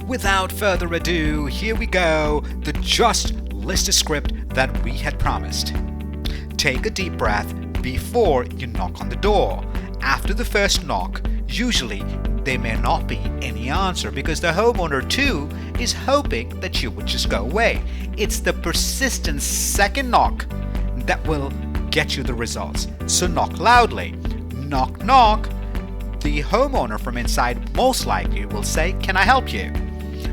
Without further ado, here we go, the just listed script that we had promised. Take a deep breath before you knock on the door. After the first knock, usually there may not be any answer because the homeowner too is hoping that you would just go away. It's the persistent second knock that will get you the results. So knock loudly. Knock, knock. The homeowner from inside most likely will say, "Can I help you?"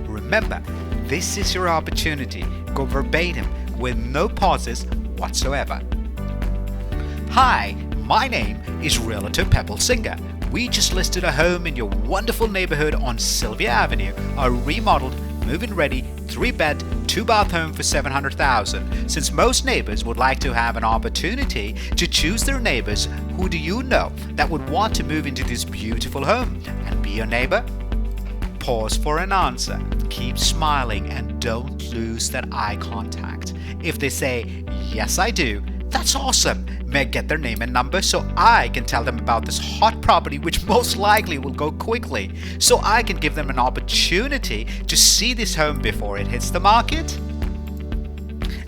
Remember, this is your opportunity. Go verbatim with no pauses whatsoever. Hi, my name is Realtor Pebble Singha. We just listed a home in your wonderful neighborhood on Sylvia Avenue, a remodeled, move-in ready, 3-bed, 2-bath home for $700,000. Since most neighbors would like to have an opportunity to choose their neighbors, who do you know that would want to move into this beautiful home and be your neighbor? Pause for an answer. Keep smiling and don't lose that eye contact. If they say, "Yes, I do," that's awesome. May I get their name and number so I can tell them about this hot property, which most likely will go quickly, so I can give them an opportunity to see this home before it hits the market?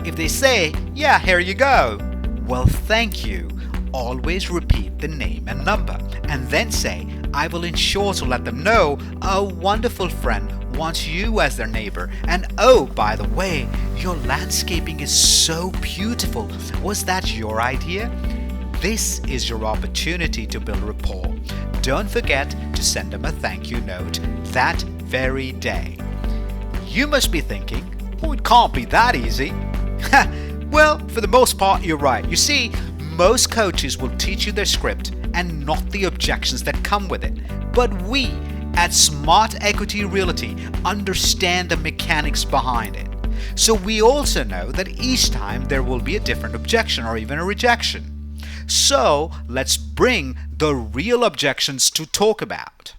If they say, "Yeah, here you go," well, thank you. Always repeat the name and number and then say, "I will ensure to let them know a wonderful friend wants you as their neighbor. And oh, by the way, your landscaping is so beautiful. Was that your idea?" This is your opportunity to build rapport. Don't forget to send them a thank you note that very day. You must be thinking, "Oh, it can't be that easy." Well, for the most part, you're right. You see, most coaches will teach you their script and not the objections that come with it. But we at Smart Equity Realty understand the mechanics behind it. So we also know that each time there will be a different objection or even a rejection. So let's bring the real objections to talk about.